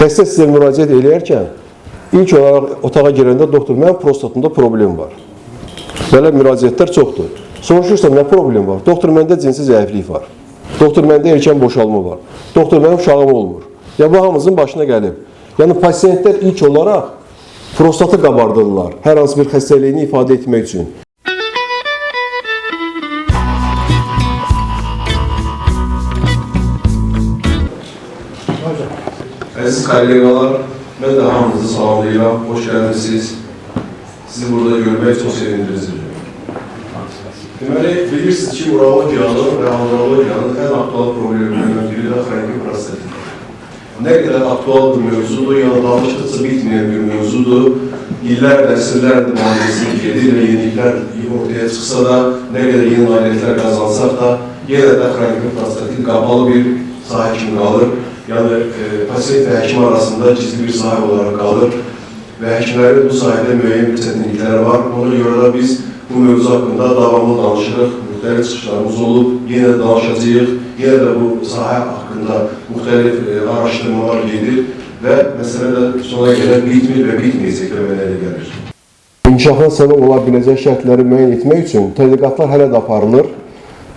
Xəstə sizə müraciət edərkən ilk olaraq otağa girəndə doktor, mənim prostatımda problem var. Belə müraciətlər çoxdur. Soruşursan, nə problem var? Doktor, məndə cinsi zəiflik var. Doktor, məndə erkən boşalma var. Doktor, mənim uşağım olmur. Ya bu hamımızın başına gəlib. Yəni pasiyentlər ilk olaraq prostatı qabardırlar hər hansı bir xəstəliyini ifadə etmək üçün. Əziz kollegalar, mən də hamınızı salamlayıram, hoş gəldiniz. Sizi burada görmək çox sevindiricidir. Deməli, bilirsiniz ki, urologiyanın və andrologiyanın ən aktual problemlərindən biri də xronik prostatit. Nə qədər aktual bir mövzudur, yəni danışdıqca bitməyən bir mövzudur. İllərdir, əsrlərdir müalicəsini gedir və yeniliklər ortaya çıxsa da, nə qədər yeni nailiyyətlər qazansaq da, yenə də xronik prostatit qapalı bir sahə kimi qalır. Yəni, pasiyent və həkim arasında gizli bir sahə olaraq qalır və həkimlərin bu sahədə müəyyən bir çətinlikləri var. Ona görə də biz bu mövzu haqqında davamlı danışırıq, müxtəlif çıxışlarımız olub, yenə də danışacağıq, yenə də bu sahə haqqında müxtəlif araşdırmalar gedir və məsələ də sona qədər bitmir və bitməyəcək əmələ gəlir. İnkişafına səbəb ola biləcək şərtləri müəyyən etmək üçün tədqiqatlar hələ də aparılır.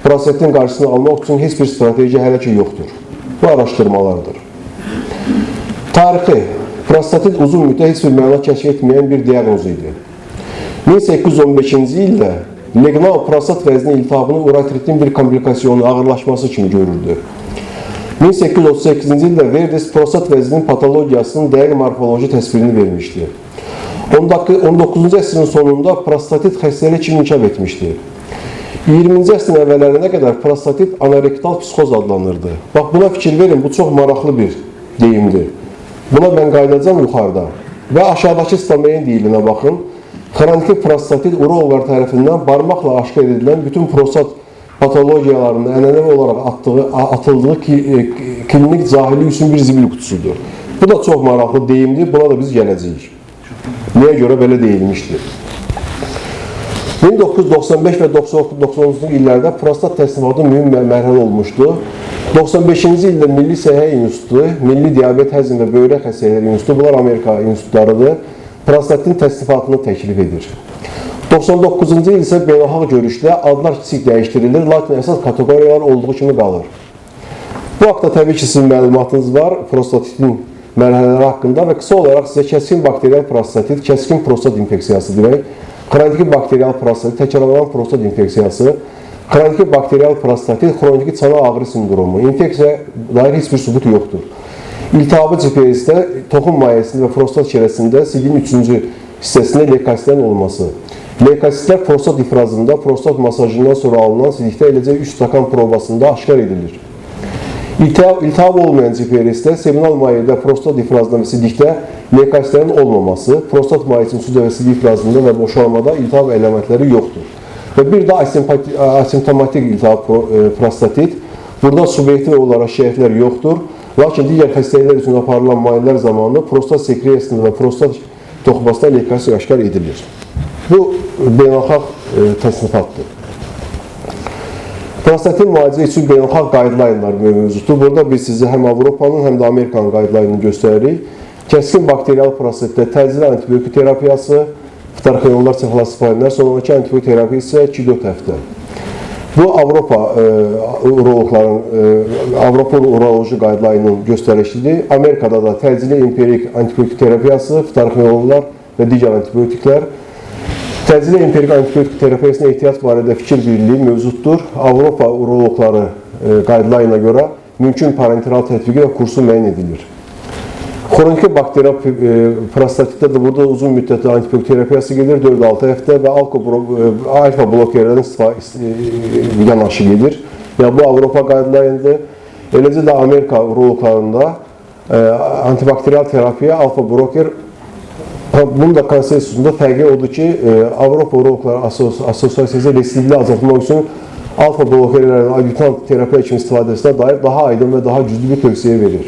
Prostatin qarşısını almaq üçün heç bir strateji hələ ki yoxdur. Bu araşdırmalardır. Tarixi, prostatit uzun müddət heç bir məna kəşf etməyən bir diaqnoz idi. 1815-ci ildə leqnal prostat vəzni iltihabının uretritin bir komplikasiyonu ağırlaşması kimi görürdü. 1838-ci ildə Verdes prostat vəzninin patologiyasının dəqiq morfoloji təsvirini vermişdi. 19-cu əsrin sonunda prostatit xəstəlik kimi inkişaf etmişdi. 20-ci əsrin əvvəllərinə qədər prostatit anorektal psixoz adlanırdı. Bax, buna fikir verin, bu çox maraqlı bir deyimdir. Buna mən qayıdacağım yuxarıda. Və aşağıdakı stomeyin deyilinə baxın. Xronik prostatit uroloqlar tərəfindən barmaqla aşkar edilən bütün prostat patologiyalarının ənənəvi olaraq atıldığı klinik cahili üçün bir zibil qutusudur. Bu da çox maraqlı deyimdir, buna da biz gələcəyik. Niyə görə belə deyilmişdir? 1995 və 1990-cı illərdə prostat təsnifatı mühüm mərhələ olmuşdu. 95-ci ildə Milli Səhiyyə İnstitutu, Milli Diabet, Həzm və Böyrək Xəstəlikləri İnstitutu, bunlar Amerika institutlarıdır, prostatin təsnifatını təklif edir. 99-cu il isə beynəlxalq görüşdə adlar kiçik dəyişdirilir, lakin əsas kateqoriyalar olduğu kimi qalır. Bu haqda təbii ki, sizin məlumatınız var prostatitin mərhələləri haqqında və qısa olaraq sizə kəskin bakteriyal prostatit, kəskin prostat infeksiyası demək, xroniki bakteriyal prostatit, təkrarlanan prostat infeksiyası, xroniki bakteriyal prostatit, xroniki çana ağrı sindromu, infeksiya dair heç bir sübut yoxdur. İltihabı GPS-də toxum mayəsində və prostat şirəsində sidin 3-cü hissəsində leykositlərin olması. Leykositlər prostat ifrazında, prostat masajından sonra alınan sidikdə eləcə 3 stakan probasında aşkar edilir. İltihab olmayan GPS-də seminal mayədə prostat ifrazında və sidikdə leykositlərin olmaması, prostat mayəsinin suda və sidik ifrazında və boşalmada iltihab əlamətləri yoxdur. Və bir də asimptomatik iltihab prostatit, burada subyektiv olaraq şikayətlər yoxdur, lakin digər xəstəliklər üçün aparılan müayinələr zamanı prostat sekresiyasında və prostat toxumasında leykosiya aşkar edilir. Bu beynəlxalq təsnifatdır. Prostatin müalicə üçün beynəlxalq qaydlayınlar mövzusudur. Burada biz sizi həm Avropanın, həm də Amerikanın qaydlayını göstəririk. Kəskin bakteriyal prostatitdə təcili antibiotik terapiyası, ftarxionlar, sefalospoinlər, sonraki antibiotik terapiya isə 2-4 həftə. Bu Avropa uroloqların, Avropa uroloji qaydlayının göstərişidir. Amerikada da təcili empirik antibiotik terapiyası, ftarxionlar və digər antibiotiklər. Təcili empirik antibiotik terapiyasına ehtiyac barədə fikir birliyi mövcuddur. Avropa uroloqları qaydlayına görə mümkün parenteral tətbiqi və kursu müəyyən edilir. Xroniki bakteriyal prostatitdə də burada uzun müddətli antibiotik terapiyası gedir, 4-6 həftə və alfa blokerlərin yanaşı gedir. Yəni, bu Avropa qaydlayındır. Eləcə də Amerika uroloqlarında antibakteriyal terapiya, alfa bloker, bunun da konsensusunda fərqi odur ki, Avropa Uroloqları Asosiasiyası resivli azaltmaq üçün alfa blokerlərin adjutant terapiya kimi istifadəsinə dair daha aydın və daha güclü bir tövsiyə verir.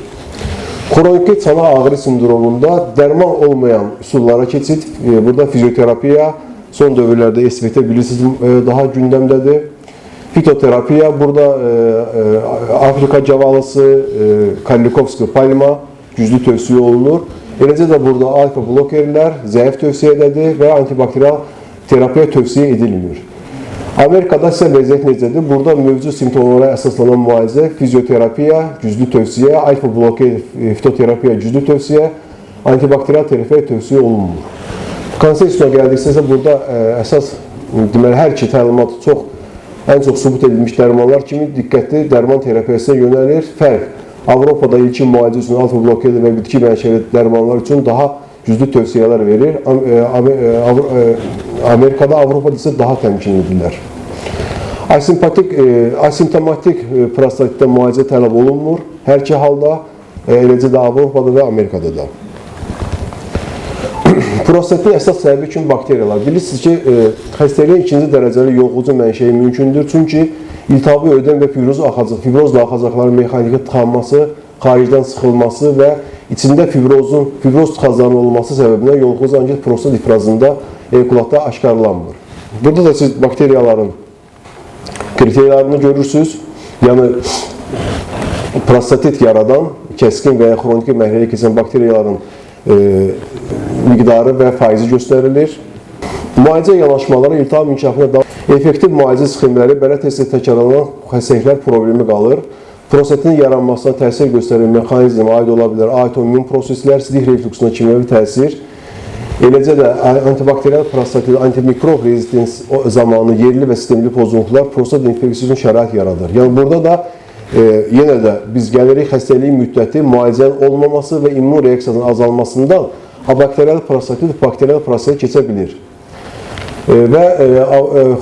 Xroniki çana ağrı sindromunda dərman olmayan üsullara keçid, burada fizioterapiya, son dövrlərdə SVT bilirsiniz daha gündəmdədir. Fitoterapiya, burada Afrika cavalısı, Kallikovski palma, güclü tövsiyə olunur. Eləcə də burada alfa blokerlər zəif tövsiyədədir və antibakterial terapiya tövsiyə edilmir. Amerikada isə vəziyyət necədir? Burada mövcud simptomlara əsaslanan müalicə, fizioterapiya, güclü tövsiyə, alfa bloker, fitoterapiya, güclü tövsiyə, antibakterial terapiya tövsiyə olunmur. Konsensüsuna gəldiksə isə burada əsas deməli hər iki təlimat ən çox sübut edilmiş dərmanlar kimi diqqətli dərman terapiyasına yönəlir. Fərq Avropada ilkin müalicə üçün alfa blokerlər və bitki mənşəli dərmanlar üçün daha güclü tövsiyələr verir. Amerikada, Avropada isə daha təmkinlidirlər. Asimptomatik prostatitdə müalicə tələb olunmur. Hər iki halda, eləcə də Avropada və Amerikada da. Prostatin əsas səbəbi kimi bakteriyalar. Bilirsiniz ki, xəstəliyin ikinci dərəcəli yoluxucu mənşəyi mümkündür. Çünki iltihabı ödəm və fibrozla axacaqların mexaniki tıxanması, xaricdən sıxılması və içində fibroz tıxaclarının olması səbəbindən yoluxucu ancaq prostat ifrazında eykulatda aşkarlanmır. Burada da siz bakteriyaların kriteriyalarını görürsünüz. Yəni, prostatit yaradan, kəskin və ya xroniki mərhələyə keçən bakteriyaların miqdarı və faizi göstərilir. Müalicə yanaşmaları iltihab inkişafına daha effektiv müalicə sxemləri belə tez-tez təkrarlanan xəstəliklər problemi qalır. Prostatin yaranmasına təsir göstərən mexanizm aid ola bilər autoimmün proseslər, sidik refluksuna kimyəvi təsir. Eləcə də antibakterial prostatit, antimikrob rezistens zamanı yerli və sistemli pozuntular prostat infeksiyasının şərait yaradır. Yəni, burada da yenə də biz gəlirik xəstəliyin müddəti, müalicənin olmaması və immun reaksiyasının azalmasından abakterial prostatit bakterial prostatitə keçə bilir. Və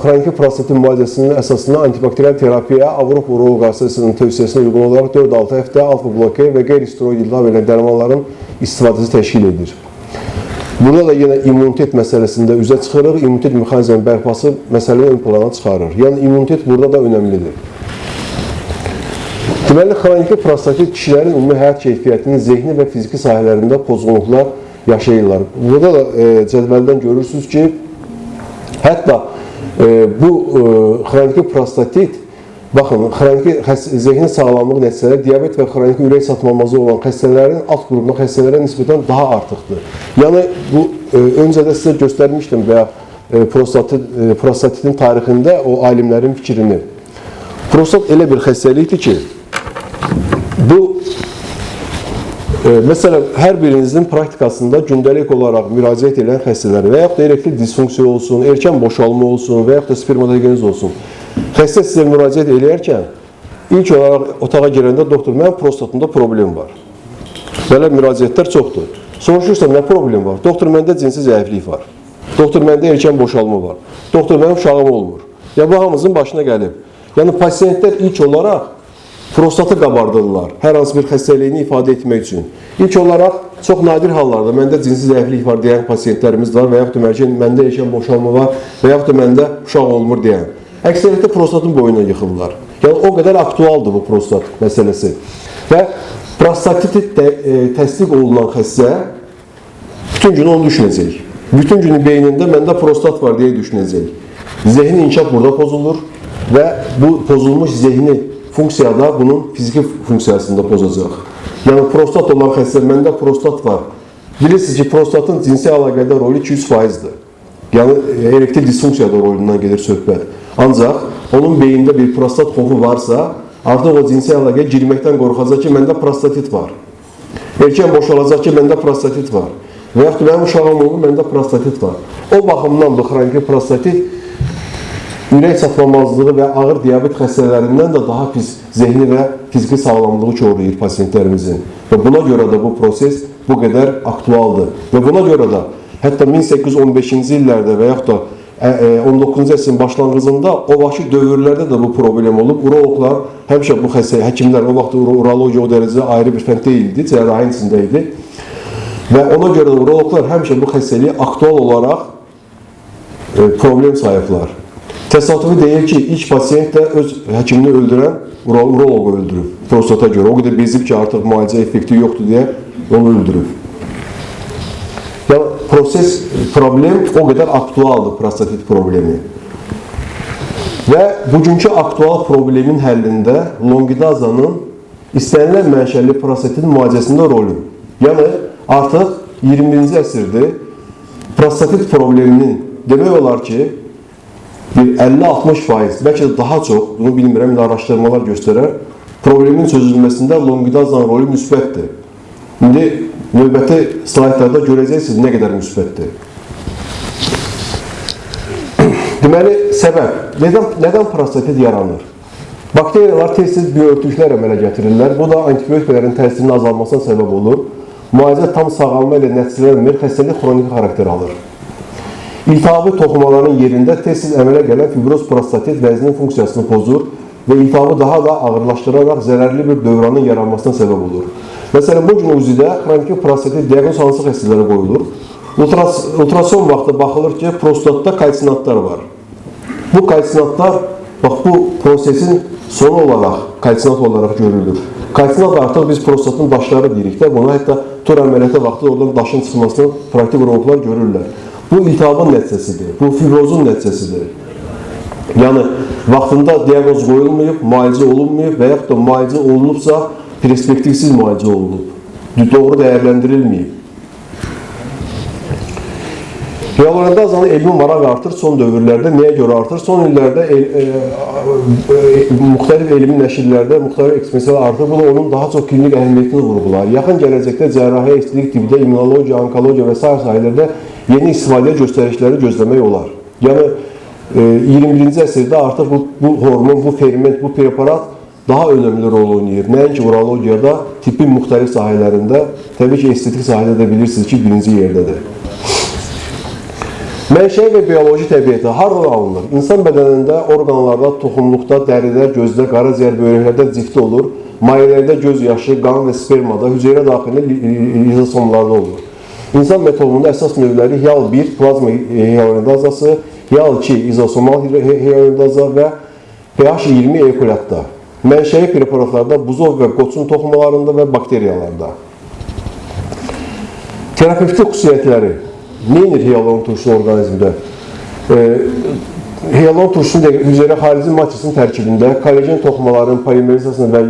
xroniki prostatit müalicəsinin əsasında antibakterial terapiya Avropa Uroloq Assosiasiyasının tövsiyəsinə uyğun olaraq 4-6 həftə alfa bloker və qeyri-steroid ilave edən dərmanların istifadəsi təşkil edir. Burada da yenə immunitet məsələsində üzə çıxırıq, immunitet mexanizminin bərpası məsələni ön plana çıxarır. Yəni, immunitet burada da önəmlidir. Deməli, xroniki prostatit kişilərin ümumi həyat keyfiyyətinin zehni və fiziki sahələrində pozğunluqlar yaşayırlar. Burada da cədvəldən görürsünüz ki, hətta bu xroniki prostatit, baxın, xroniki zehni sağlamlığı nəticələri diabet və xroniki ürək satmamazı olan xəstələrin alt qrupuna xəstələrə nisbətən daha artıqdır. Yəni, bu öncədə sizə göstərmişdim və prostatitin tarixində o alimlərin fikrini. Prostat elə bir xəstəlikdir ki, bu, məsələn, hər birinizin praktikasında gündəlik olaraq müraciət edən xəstələr və yaxud da erektil disfunksiya olsun, erkən boşalma olsun və yaxud da spermatogeniz olsun. Xəstə sizə müraciət edərkən, ilk olaraq otağa girəndə, doktor, mənim prostatımda problem var. Belə müraciətlər çoxdur. Soruşursan, nə problem var? Doktor, məndə cinsi zəiflik var. Doktor, məndə erkən boşalma var. Doktor, mənim uşağım olmur. Ya, bu hamımızın başına gəlib. Yəni, pasiyentlər ilk olaraq prostatı qabardırlar, hər hansı bir xəstəliyini ifadə etmək üçün. İlk olaraq, çox nadir hallarda məndə cinsi zəiflik var deyən pasiyentlərimiz var və yaxud da məndə erkən boşalma var və yaxud da məndə uşaq olmur deyən. Əksəriyyətlə prostatın boyuna yıxırlar. Yəni, o qədər aktualdır bu prostat məsələsi. Və prostatit təsdiq olunan xəstə bütün günü onu düşünəcək. Bütün günü beynində məndə prostat var deyə düşünəcək. Zehni inkişaf burada pozulur və bu pozulmuş zehni funksiyada bunun fiziki funksiyasında pozacaq. Yəni, prostat olan xəstə, məndə prostat var. Bilirsiniz ki, prostatın cinsi əlaqədə rolu 200%-dir. Yəni, erektil disfunksiyada rolundan gedir söhbət. Ancaq, onun beyində bir prostat xofu varsa, artıq o cinsi əlaqəyə girməkdən qorxacaq ki, məndə prostatit var. Erkən boşalacaq ki, məndə prostatit var. Və yaxud da mənim uşağım olur, məndə prostatit var. O baxımdan bu xroniki prostatit ürək çatmamazlığı və ağır diabet xəstələrindən də daha pis zehni və fiziki sağlamlığı korlayır pasiyentlərimizin. Və buna görə də bu proses bu qədər aktualdır. Və buna görə də hətta 1815-ci illərdə və yaxud da 19-cu əsrin başlanğıcında o vaxtki dövrlərdə də bu problem olub. Uroloqlar, həmişə bu həkimlər o vaxt urologiya o dərəcədə ayrı bir fənd deyildi, cərrahin içində idi. Və ona görə də uroloqlar həmişə bu xəstəliyi aktual olaraq problem sayıblar. Təsadüfi deyir ki, ilk pasiyent də öz həkimini öldürən uroloqu öldürüb prostata görə. O qədər bezib ki, artıq müalicə effekti yoxdur deyə onu öldürüb. Yəni, problem o qədər aktualdır, prostatit problemi. Və bugünkü aktual problemin həllində longidazanın istənilən mənşəli prostatit müalicəsində rolü. Yəni artıq 21-ci əsrdir prostatit probleminin demək olar ki, bir 50-60%, bəlkə də daha çox, bunu bilmirəm, araşdırmalar göstərər, problemin çözülməsində lonqidazanın rolu müsbətdir. İndi növbəti slaydlarda görəcəksiniz nə qədər müsbətdir. Deməli, səbəb, nədən prostatit yaranır? Bakteriyalar tez-tez bioörtüklər əmələ gətirirlər. Bu da antibiotiklərin təsirinin azalmasına səbəb olur. Müalicə tam sağalma ilə nəticələnmir, xəstəlik xroniki xarakter alır. İltihabı toxumaların yerində tez-tez əmələ gələn fibroz prostatit vəznin funksiyasını pozur və iltihabı daha da ağırlaşdıraraq zərərli bir dövranın yaranmasına səbəb olur. Məsələn, bu gün UZI-də xroniki prostatit diaqnoz hansı xəstələrə qoyulur? Ultrason vaxtı baxılır ki, prostatda kalsinatlar var. Bu kalsinatlar, bax bu prosesin sonu olaraq, kalsinat olaraq görülür. Kalsinat artıq biz prostatın daşları deyirik də, buna hətta tor əməliyyatı vaxtı oradan daşın çıxmasını praktik urologlar görürlər. Bu iltihabın nəticəsidir, bu fibrozun nəticəsidir. Yəni, vaxtında diaqnoz qoyulmayıb, müalicə olunmayıb və yaxud da müalicə olunubsa, perspektivsiz müalicə olunub, doğru dəyərləndirilməyib. Hialuronidazanın elmi maraq artır son dövrlərdə. Nəyə görə artır? Son illərdə müxtəlif elmi nəşrlərdə müxtəlif ekspertlər artır. Bu da onun daha çox klinik əhəmiyyətini vurğular. Yaxın gələcəkdə cərrahiyyə, estetik tibbdə, immunologiya, onkologiya və sair sahələrdə yeni istifadəyə göstərişləri gözləmək olar. Yəni 21-ci əsrdə artıq bu hormon, bu ferment, bu preparat daha önəmli rol oynayır. Nəinki urologiyada, tibbin müxtəlif sahələrində, təbii ki, estetik sahədə də bilirsiniz ki, birinci yerdədir. Mənşəyi və bioloji təbiəti haradan alınır? İnsan bədənində, orqanlarda, toxumluqda, dəridə, gözdə, qaraciyər, böyrəklərdə cifti olur. Mayələrdə göz yaşı, qan və spermada, hüceyrə daxilində lizosomlarda olur. İnsan metabolunda əsas növləri HIAL-1, plazma hialuronidazası, HIAL-2, izosomal hialuronidaza və pH-20 eukalyatda. Mənşəyi preparatlarda buzov və qoçun toxumalarında və bakteriyalarda. Terapevtik xüsusiyyətləri. Neyinir hialuron turşusu orqanizmdə? Hialuron turşusunun hüceyrə xarici matrisinin tərkibində, kollagen toxumaların polimerizasının və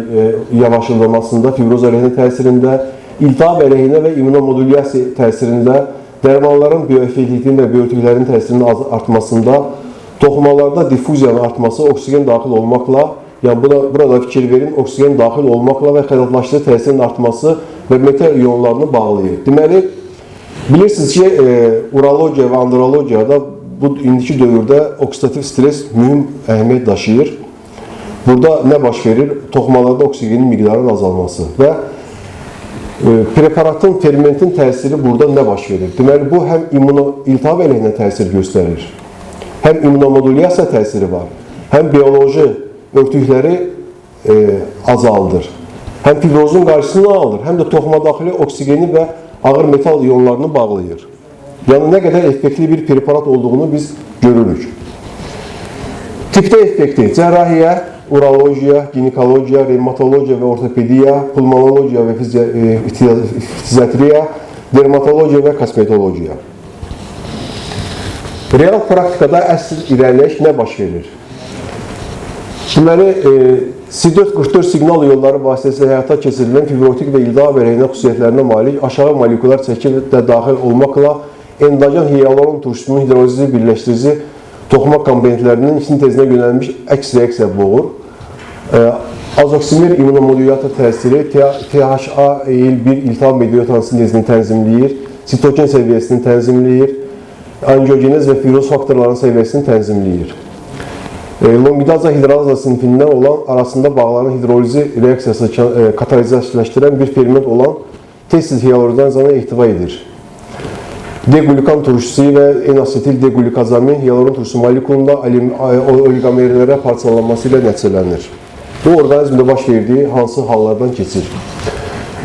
yavaşlanmasında, fibroz əleyhinə təsirində, iltihab əleyhinə və immunomodulyasiya təsirində, dərmanların bioeffektivliyin və bioörtüklərin təsirinin artmasında, toxumalarda diffuziyanın artması, oksigen daxil olmaqla, yəni burada fikir verin, oksigen daxil olmaqla və xəlatlaşdırıcı təsirin artması və metal iyonlarını bağlayır. Deməli, bilirsiniz ki, urologiya və andrologiyada bu indiki dövrdə oksidativ stres mühüm əhəmiyyət daşıyır. Burada nə baş verir? Toxumalarda oksigenin miqdarının azalması və preparatın, fermentin təsiri burada nə baş verir? Deməli, bu həm iltihab əleyhinə təsir göstərir, həm immunomodulyasiya təsiri var, həm bioloji örtükləri azaldır, həm fibrozun qarşısını alır, həm də toxuma daxili oksigeni və ağır metal iyonlarını bağlayır. Yəni, nə qədər effektli bir preparat olduğunu biz görürük. Tipdə effekti cərrahiyyə, urologiya, ginekologiya, revmatologiya və ortopediya, pulmonologiya və fiziatriya, dermatologiya və kosmetologiya. Real praktikada əsl irəliləyiş nə baş verir? Deməli, C4-44 siqnal yolları vasitəsilə həyata keçirilən fibrotik və iltihab əleyhinə xüsusiyyətlərinə malik aşağı molekulyar çəki də daxil olmaqla endogen hialuron turşusunun hidrolizi birləşdirici toxuma komponentlərinin sintezinə yönəlmiş əks reaksiya boğur. Azoksimer immunomodulator təsiri THA-1 iltihab mediator sintezini tənzimləyir, sitokin səviyyəsini tənzimləyir, angiogenez və fibroz faktorların səviyyəsini tənzimləyir. Longidaza hidralaza sinifindən olan arasında bağlanan hidrolizi reaksiyası katalizasiyləşdirən bir ferment olan tez-tez hialuronidazanı ehtiva edir. D-glukan turşusu və N-asetil D-glukazamин hialuron turşusu molekulunda oligomerlərə parçalanması ilə nəticələnir. Bu, orqanizmdə baş verdiyi hansı hallardan keçir?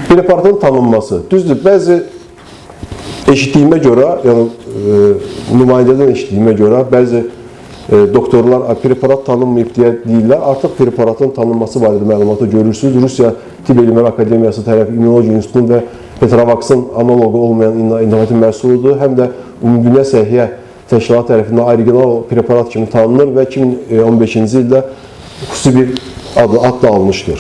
Preparatın tanınması. Düzdür, bəzi eşitdiyimə görə, yəni nümayəndədən eşitdiyimə görə, bəzi doktorlar preparat tanınmayıb deyə deyirlər. Artıq preparatın tanınması barədə məlumatı görürsünüz. Rusiya Tibb Elmlər Akademiyası tərəfi İmmunologiya İnstitutunun və Petravaxın analogu olmayan innovativ məhsuludur. Həm də Ümumdünya Səhiyyə Təşkilatı tərəfindən original preparat kimi tanınır və 2015-ci ildə xüsusi bir ad da almışdır.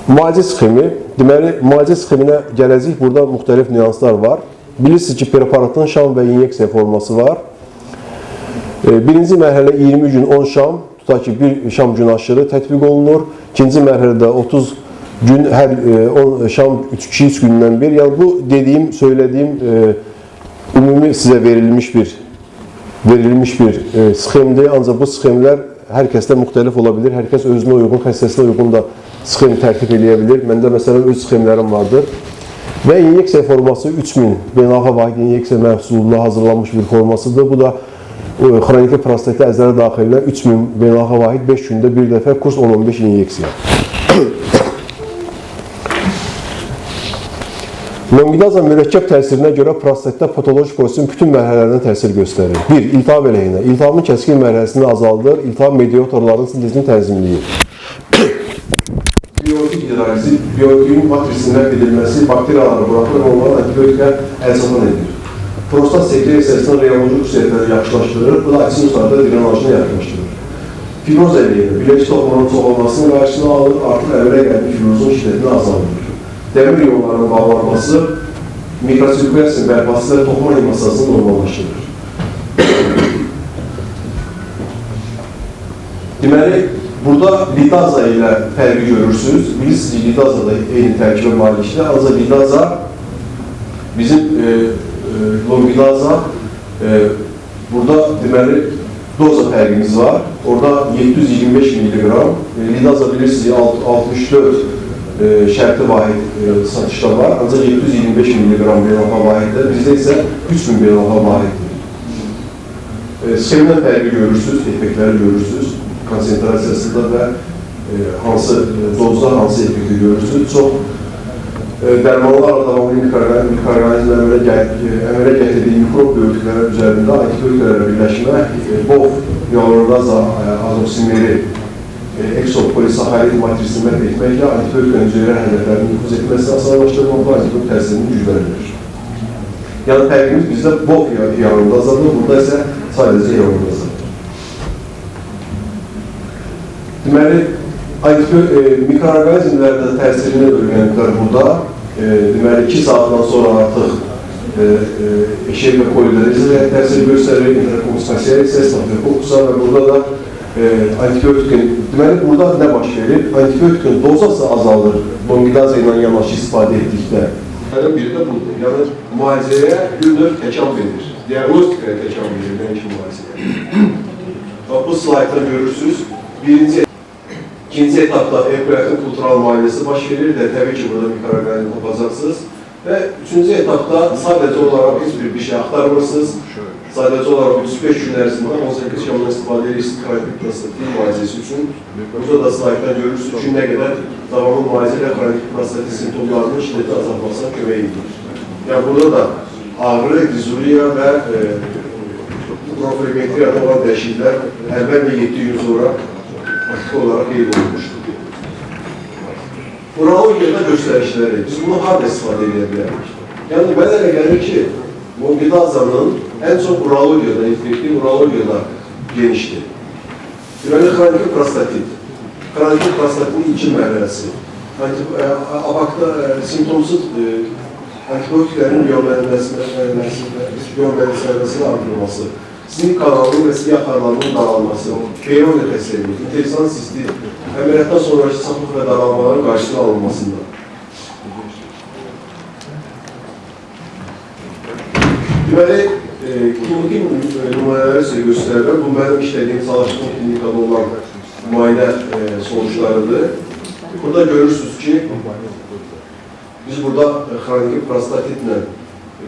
Müalicə sxemi, deməli, müalicə sxeminə gələcək, burada müxtəlif nüanslar var. Bilirsiniz ki, preparatın şam və inyeksiya forması var. Birinci mərhələ 20 gün 10 şam, tutaq ki, bir şam gün aşırı tətbiq olunur. İkinci mərhələdə 30 gün, hər 10 şam 2-3 gündən bir. Yəni, bu dediyim, söylədiyim ümumi sizə verilmiş bir sxemdir. Ancaq bu sxemlər hər kəsdə müxtəlif ola bilir. Hər kəs özünə uyğun, xəstəsinə uyğun da sxem tərtib edə bilir. Məndə məsələn öz sxemlərim vardır. Və inyeksiya forması 3000 beynəlxalq vahid inyeksiya məhsulunda hazırlanmış bir formasıdır. Bu da xroniki prostatitə əzələ daxilinə 3000 beynəlxalq vahid 5 gündə bir dəfə kurs 10-15 inyeksiya. Longidaza mürəkkəb təsirinə görə prostatitdə patoloji prosesin bütün mərhələlərinə təsir göstərir. 1. İltihab əleyhinə. İltihabın kəskin mərhələsini azaldır. İltihab mediatorların sintezini tənzimləyir. Biotik hidrolizi, biotikin matrisində edilməsi bakteriyaları buraxılır və onların antibiotikə əlçatan edilir. Prostat sekresiyasının reoloji xüsusiyyətləri yaxşılaşdırır, bu da sinuslarda drenajını yaxınlaşdırır. Fibroz əleyhinə, bileçik toxumunun çoxalmasının qarşısını alır, artıq əvvələ gəlmiş fibrozun şiddətini azaldır. Dəmir yollarının bağlanması, mikrosirkulyasiyanın bərpası və toxuma hemastasını normallaşdırır. Deməli, burada lidaza ilə fərqi görürsünüz. Bilirsiniz ki, lidaza da eyni tərkibə malikdir. Ancaq lidaza bizim longidaza burada deməli doza fərqimiz var. Orada 725 mg, lidaza bilirsiniz 64 şərti vahid satışda var. Ancaq 725 mg beynəlxalq vahiddir. Bizdə isə 3000 beynəlxalq vahiddir. Sxemdən fərqi görürsünüz, effektləri görürsünüz. Konsentrasiyasında və hansı dozda hansı effekti görürsünüz. Çox dərmanlarla davamlı mikroorqanizmlərə əmələ gətirdiyi mikrob böyüklükləri üzərində antibiotiklərlə birləşmə, BOF, yalurdaza, azoksimeri, eksopolisaharid matrisini məhv etməklə antibiotiklərin üzərə hədəflərinin nüfuz etməsini asanlaşdırmaqla antibiotik təsirini gücləndirir. Yəni, fərqimiz bizdə BOF yalurdazadır, burada isə sadəcə yalurdazadır. Deməli, mikroorqanizmlərdə təsirini öyrəniblər burada. Deməli, 2 saatdan sonra artıq eşək və poliderizə təsir göstərir, interkomunikasiya isə stafilokokkusa və burada da antibiotikin, deməli, burada nə baş verir? Antibiotikin dozası azalır, longidaza ilə yanaşı istifadə etdikdə. Biri də budur, yəni müalicəyə bir növ təkan verir, diagnostikaya təkan verir, nəinki müalicəyə. Bu slaytda görürsünüz, İkinci etapda evkulatin kultural müayinəsi baş verir də, təbii ki, burada mikroorqanizm tapacaqsınız. Və üçüncü etapda sadəcə olaraq heç bir şey axtarmırsınız. Sadəcə olaraq 35 gün ərzində 18 şamdan istifadə edirsiniz kronik prostatit müalicəsi üçün. Burada da slaytdan görürsünüz ki, nə qədər davamlı müalicə ilə kronik prostatit simptomlarının şiddəti azalmasına kömək edir. Yəni, burada da ağrı, dizuriya və profilmetriyada olan dəyişikliklər əvvəl və 7 gün sonra aktif olarak qeyd olunmuşdur. Urologiyada göstərişləri, biz bunu harada istifadə edə bilərik? Yəni, mənə elə gəlir ki, longidazanın ən çox urologiyada, infektiv urologiyada genişdir. Deməli, xroniki prostatit. Xroniki prostatitin 2 mərhələsi. Abakda simptomsuz antibiotiklərin biyomədisləməsinin artırılması, sinir kanalının və sinir axarlarının daralması, peyroid xəstəliyi, interesan sisti, əməliyyatdan sonraki saflıq və daralmaların qarşısına alınmasında. Deməli, klinik nümunələri sizə göstərirəm. Bu, mənim işlədiyim çalışma klinikada olan müayinə sonuçlarıdır. Burada görürsünüz ki, biz burada xroniki prostatitlə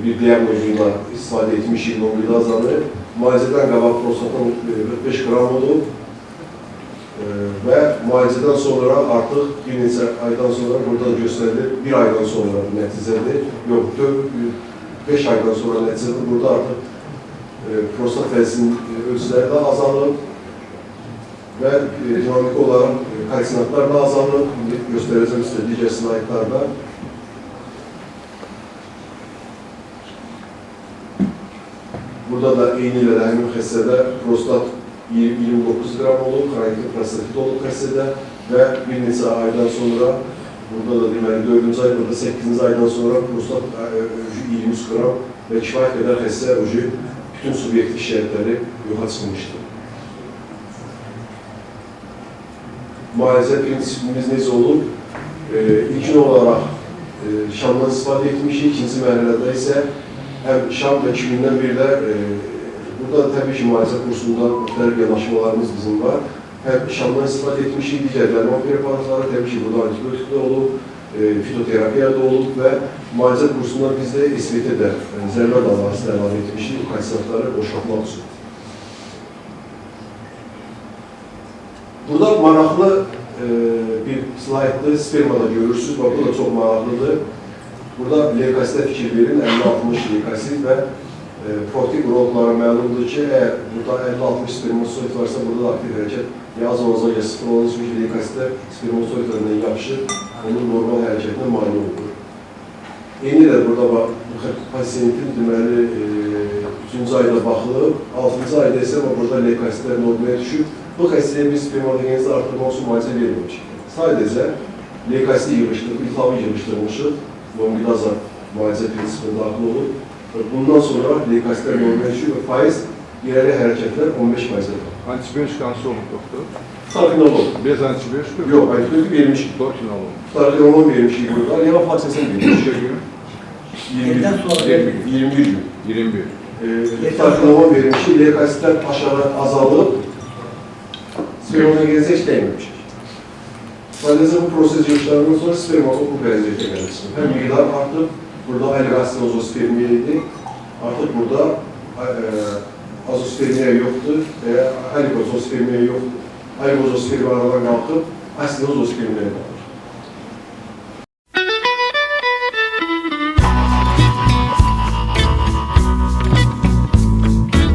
bir diaqnozuyla istifadə etmişik longidazanı. Müalicədən qabaq prostatın 45 qram olub və müalicədən sonra artıq bir neçə aydan sonra burada göstərilir, 1 aydan sonra nəticədir. Yox, 5 aydan sonra nəticədir. Burada artıq prostat vəzinin ölçüləri də azalıb və dinamik olaraq kalsinatlar da azalıb. Göstərəcəm sizə digər slaytlarda. Burada da eyni ilə də həmin xəstədə prostat 29 qram olub, xroniki prostatit olub xəstədə və bir neçə aydan sonra burada da deməli 4-cü ayda da 8-ci aydan sonra prostat 20 gram və kifayət qədər xəstə bütün subyektiv şəhətləri yoxa çıxmışdı. Müalicə prinsipimiz necə olub? İlkin olaraq şamdan istifadə etmişik, ikinci mərhələdə isə həm şam və kimindən bir də burada təbii ki, müalicə kursunda müxtəlif yanaşmalarımız bizim var. Həm şamdan istifadə etmişik, digər dərman preparatları təbii ki, burada antibiotikdə olub, fitoterapiya da olub və müalicə kursunda biz də SVT-də zərmət analizi əlavə etmişik, bu kondisionatları boşaltmaq üçün. Burada maraqlı bir slaydlı spermada görürsünüz, bu da çox maraqlıdır. Burada leykasitə fikir verin, 50-60 leykasit və protik urologlara məlumdur ki, əgər burada 50-60 spermatozoid varsa, burada da aktiv hərəkət ya az olacaq, ya sıfır olacaq, çünki leykasitlər spermatozoidlərlə yapışır, onun normal hərəkətinə mani olur. Eyni də burada pasiyentin deməli 3-cü ayda baxılıb, 6-cı ayda isə burada leykasitlər normaya düşüb. Bu xəstəyə biz spermatogenezi artırmaq üçün müalicə verməmişik. Sadəcə leykasiti yığışdırıb, iltihabı yığışdırmışıq, longidaza müalicə prinsipinə daxil olub. Bundan sonra leykasitlər normaya düşüb və faiz irəli hərəkətlər 15%'e qalır. Antibiotik hansı olub doktor? Ftarkinol olub. Bez antibiotik mi? Yox, antibiotik vermişik. Ftarkinol olub. Ftarkinol vermişik burada. Yana faksesin vermişik. 21 gün. 21. Ftarkinol vermişik. Leykasitlər aşağı azalıb. Spermatogenezə heç dəyməmişik. Sadəcə bu proses yığışlarından sonra spermatol bu vəziyyətə gəlmişsin. Həm miqdar artıq, burada aligasiozospermiya idi. Artıq burada azospermiya yoxdur və aligozospermiya yoxdur. Aligozospermiya aradan qalxıb, asidozospermiya qalxıb.